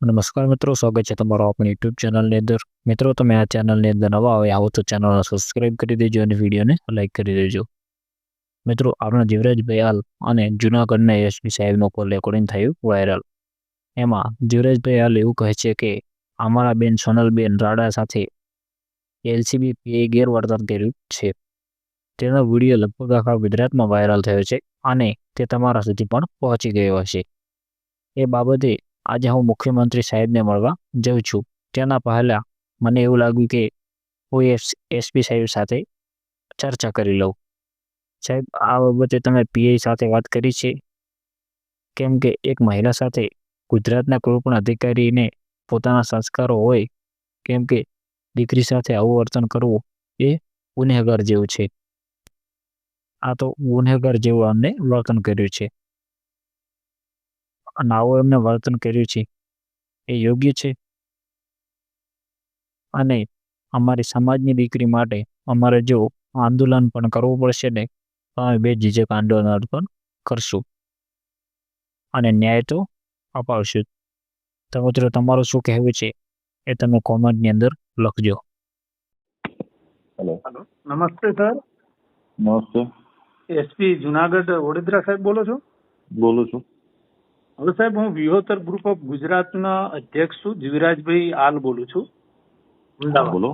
નમસ્કાર મિત્રો, સ્વાગત છે તમારો આપણી યુટ્યુબ ચેનલની અંદર. મિત્રો, તમે આ ચેનલની અંદર નવા આવો તો ચેનલને સબસ્ક્રાઇબ કરી દેજો અને વિડીયોને લાઇક કરી દેજો. મિત્રો, આપણા જીવરાજભાઈ હાલ અને જૂનાગઢના એસપી સાહેબનો કોલ રેકોર્ડિંગ થયું વાયરલ. એમાં જીવરાજભાઈ હાલ એવું કહે છે કે અમારા બેન સોનલબેન રાડા સાથે એલસીબી પીએ ગેરવર્તન કર્યું છે. તેનો વિડીયો લગભગ આખા ગુજરાતમાં વાયરલ થયો છે અને તે તમારા સુધી પણ પહોંચી ગયો હશે. એ બાબતે આજે હું મુખ્યમંત્રી સાહેબને મળવા જાઉં છું. તેના પહેલાં મને એવું લાગ્યું કે કોઈ એસપી સાહેબ સાથે ચર્ચા કરી લઉં. સાહેબ, આ બાબતે તમે પીઆઈ સાથે વાત કરી છે? કેમ કે એક મહિલા સાથે ગુજરાતના કોઈ પણ અધિકારીને પોતાના સંસ્કારો હોય, કેમ કે દીકરી સાથે આવું વર્તન કરવું એ ગુનેગાર જેવું છે. આ તો ગુનેગાર જેવું અમને વર્તન કર્યું છે અને આવું એમને વર્તન કર્યું છે એ યોગ્ય છે? અને અમારી સમાજની દીકરી માટે અમારે જો આંદોલન પણ કરવું પડશે ને, તો અમે બેઝિઝક આંદોલન પણ કરશું અને ન્યાય તો અપાવશું. તો મિત્રો, તમારું શું કહેવું છે એ તમે કોમેન્ટની અંદર લખજો. હેલો, નમસ્તે સર. નમસ્તે. એસપી જુનાગઢ વડોદરા સાહેબ બોલો છો? બોલું છું. હવે સાહેબ, હું વિહોતર ગ્રુપ ઓફ ગુજરાતના અધ્યક્ષ છું, જીવરાજભાઈ આલ બોલું છું. બોલો.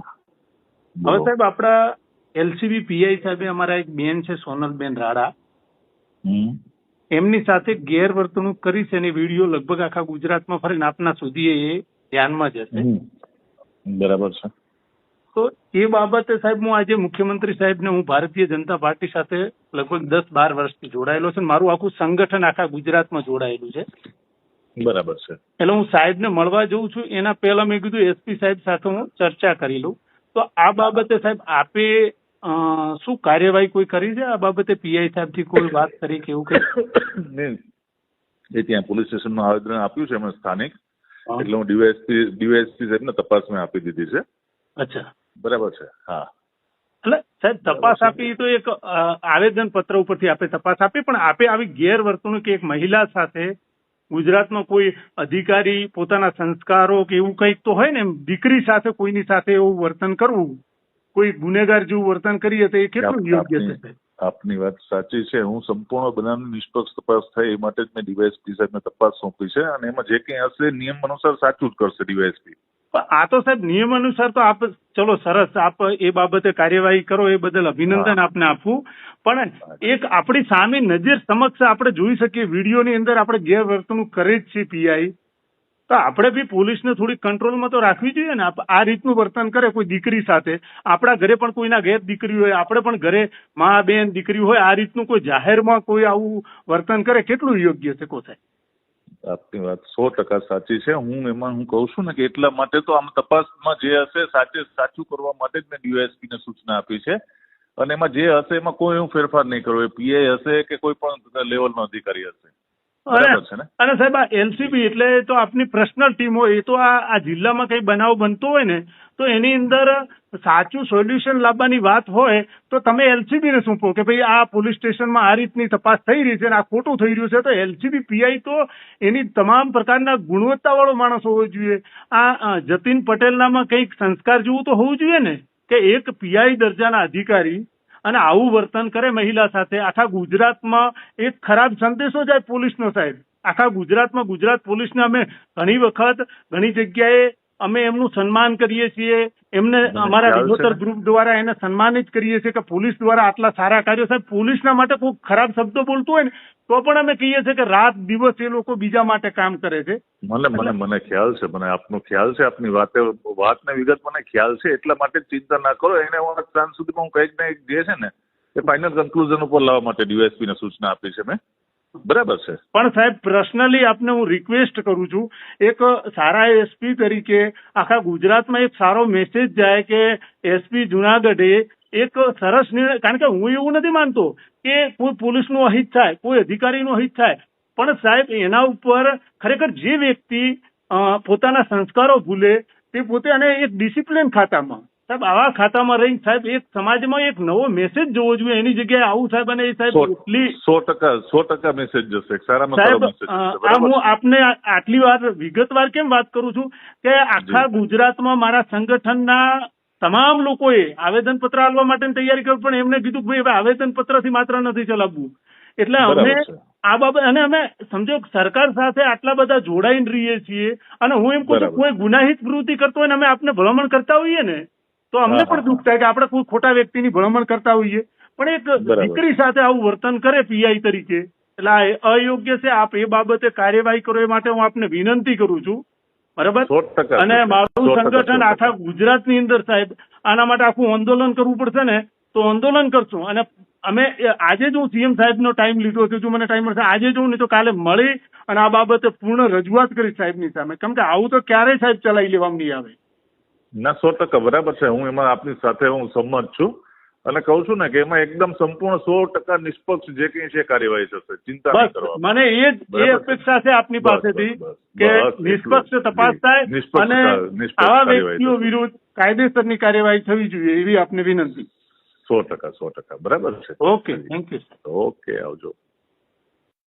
હવે સાહેબ, આપણા એલસીબી પીઆઈ સાહેબે અમારા એક બેન છે સોનલબેન રાડા, એમની સાથે ગેરવર્તણૂક કરી છે અને વિડીયો લગભગ આખા ગુજરાતમાં ફરીને આપના સુધી એ ધ્યાનમાં જશે. બરાબર છે. તો એ બાબતે સાહેબ હું આજે મુખ્યમંત્રી સાહેબને, હું ભારતીય જનતા પાર્ટી સાથે લગભગ 10-12 વર્ષથી જોડાયેલો છે. મારું આખું સંગઠન આખા ગુજરાતમાં જોડાયેલું છે. બરાબર છે. એટલે હું સાહેબને મળવા જઉં છું એના પહેલા મેં કીધું એસપી સાહેબ સાથે હું ચર્ચા કરી લઉં. તો આ બાબતે સાહેબ આપે શું કાર્યવાહી કોઈ કરી છે? આ બાબતે પીઆઈ સાહેબ થી કોઈ વાત કરી કે એવું કઈ? એ ત્યાં પોલીસ સ્ટેશનમાં આવેદન આપ્યું છે એમણે સ્થાનિક, એટલે હું ડીવાયએસપી સાહેબને તપાસ મેં આપી દીધી છે. અચ્છા, બરાબર છે. હા, એટલે સાહેબ તપાસ આપી તો એક આવેદન પત્ર ઉપરથી આપે તપાસ આપી, પણ આપે આવી ગેરવર્તણૂક એક મહિલા સાથે ગુજરાતમાં કોઈ અધિકારી પોતાના સંસ્કારો કે એવું કંઈક તો હોય ને, એમ દીકરી સાથે કોઈની સાથે એવું વર્તન કરવું, કોઈ ગુનેગાર જેવું વર્તન કરીએ તો એ કેટલું યોગ્ય છે? આપની વાત સાચી છે. હું સંપૂર્ણ બનાવની નિષ્પક્ષ તપાસ થાય એ માટે જ મેં ડીવાયએસપી સાહેબને તપાસ સોંપી છે અને એમાં જે કંઈ હશે નિયમ અનુસાર સાચું જ કરશે ડીવાયએસપી. આ તો સાહેબ નિયમ અનુસાર તો આપ ચલો સરસ, આપ એ બાબતે કાર્યવાહી કરો એ બદલ અભિનંદન આપને આપવું. પણ એક આપણી સામે નજર સમક્ષ આપણે જોઈ શકીએ વિડીયોની અંદર આપણે ગેરવર્તણૂક કરે જ છે પીઆઈ, તો આપણે બી પોલીસને થોડી કંટ્રોલમાં તો રાખવી જોઈએ ને. આ રીતનું વર્તન કરે કોઈ દીકરી સાથે, આપણા ઘરે પણ કોઈના ઘેર દીકરી હોય, આપણે પણ ઘરે મા બેન દીકરી હોય, આ રીતનું કોઈ જાહેરમાં કોઈ આવું વર્તન કરે કેટલું યોગ્ય છે? કો સાહેબ, આપની વાત 100% સાચી છે. હું કહું છું ને કે એટલા માટે તો આમ તપાસમાં જે હશે સાચું કરવા માટે જ મેં ડીવાયએસપી ને સૂચના આપી છે અને એમાં જે હશે એમાં કોઈ હું ફેરફાર નહીં કરું. એ પીઆઈ હશે કે કોઈ પણ લેવલનો અધિકારી હશે. બરાબર છે ને? અને સાહેબ, આ એલસીબી એટલે તો આપની પર્સનલ ટીમ હોય, એ તો આ જિલ્લામાં કઈ બનાવ બનતો હોય ને, તો એની અંદર સાચું સોલ્યુશન લાવવાની વાત હોય તો તમે એલસીબી ને સોંપો કે ભાઈ આ પોલીસ સ્ટેશનમાં આ રીતની તપાસ થઈ રહી છે અને આ ખોટું થઈ રહ્યું છે. તો એલસીબી પીઆઈ તો એની તમામ પ્રકારના ગુણવત્તા વાળો માણસ હોવો જોઈએ. આ જતીન પટેલનામાં કંઈક સંસ્કાર જેવું તો હોવું જોઈએ ને, કે એક પીઆઈ દરજાના અધિકારી અને આવું વર્તન કરે મહિલા સાથે. આખા ગુજરાતમાં એક ખરાબ સંદેશો જાય પોલીસનો સાહેબ. આખા ગુજરાતમાં ગુજરાત પોલીસને અમે ઘણી વખત ઘણી જગ્યાએ અમે એમનું સન્માન કરીએ છીએ, એમને અમારા વિહોતર ગ્રુપ દ્વારા એને સન્માનિત કરીએ છીએ કે પોલીસ દ્વારા આટલા સારા કાર્યો. સાહેબ, પોલીસના માટે કોઈ ખરાબ શબ્દો બોલતું હોય ને તો પણ અમે કહીએ છીએ કે રાત દિવસ એ લોકો બીજા માટે કામ કરે છે. મને ખ્યાલ છે, મને આપનો ખ્યાલ છે, આપની વાતને વિગત મને ખ્યાલ છે. એટલા માટે ચિંતા ના કરો. એને હું સાંજ સુધીમાં હું કંઈક ને કંઈક જે છે ને એ ફાઇનલ કન્ક્લુઝન ઉપર લાવવા માટે ડીવાયએસપી ને સૂચના આપી છે મેં. બરાબર છે. પણ સાહેબ, પર્સનલી આપને હું રિક્વેસ્ટ કરું છું, એક સારા એસપી તરીકે આખા ગુજરાતમાં એક સારો મેસેજ જાય કે એસપી જુનાગઢે એક સરસ નિર્ણય, કારણ કે હું એવું નથી માનતો કે કોઈ પોલીસનું અહિત થાય, કોઈ અધિકારીનું અહિત થાય, પણ સાહેબ એના ઉપર ખરેખર જે વ્યક્તિ પોતાના સંસ્કારો ભૂલે તે પોતે, અને એક ડિસિપ્લિન ખાતામાં સાહેબ આવા ખાતામાં રહીને સાહેબ એક સમાજમાં એક નવો મેસેજ જોવો જોઈએ, એની જગ્યાએ આવું સાહેબ, અને એ સાહેબ એટલી 100% મેસેજ જશે, સારામાં સારો સાહેબ મેસેજ જશે. આ બરાબર હું છે? આપને આટલી વાર વિગતવાર કેમ વાત કરું છું કે આખા ગુજરાતમાં મારા સંગઠનના તમામ લોકોએ આવેદનપત્ર આપવા માટેની તૈયારી કરી, પણ એમને કીધું કે ભાઈ હવે આવેદનપત્રથી માત્ર નથી ચલાવવું. એટલે અમે બરાબર છે. આ બાબત, અને અમે સમજો સરકાર સાથે આટલા બધા જોડાઈને રહીએ છીએ, અને હું એમ કહું છું બરાબર. કોઈ ગુનાહિત પ્રવૃત્તિ કરતો હોય ને અમે આપને ભલામણ કરતા હોઈએ ને તો અમને હા, પણ હા, દુઃખ થાય કે આપણે કોઈ ખોટા વ્યક્તિની ભલામણ કરતા હોઈએ, પણ એક બરાબર. દીકરી સાથે આવું વર્તન કરે પીઆઈ તરીકે, એટલે આ અયોગ્ય છે. આપ એ બાબતે કાર્યવાહી કરો એ માટે હું આપને વિનંતી કરું છું, બરાબર? 100% અને મારું 100%. સંગઠન આખા ગુજરાતની અંદર સાહેબ આના માટે આખું આંદોલન કરવું પડશે ને તો આંદોલન કરશું. અને અમે આજે જ હું સીએમ સાહેબનો ટાઈમ લીધો છે, જો મને ટાઈમ મળશે આજે જ હું, નહીં તો કાલે મળી અને આ બાબતે પૂર્ણ રજૂઆત કરીશ સાહેબની સામે, કેમ કે આવું તો ક્યારેય સાહેબ ચલાવી લેવામાં નહીં આવે. ના 100% બરાબર છે. હું એમાં આપની સાથે હું સંમત છું અને કહું છું ને કે એમાં એકદમ સંપૂર્ણ 100% નિષ્પક્ષ જે કંઈ છે કાર્યવાહી થશે, ચિંતા નહીં બસ કરવા. મને એ બરાબર છે. અપેક્ષા છે આપની બસ, પાસેથી બસ, બસ, કે બસ, એટલું નિષ્પક્ષ જ. તપાસ થાય નિષ્પક્ષ અને નિષ્પક્ષ આવા કાર્યવાહી વ્યક્તિઓ થશે. વિરુદ્ધ કાયદેસરની કાર્યવાહી થવી જોઈએ એવી આપને વિનંતી. 100%. બરાબર છે. Okay, thank you. ઓકે, આવજો.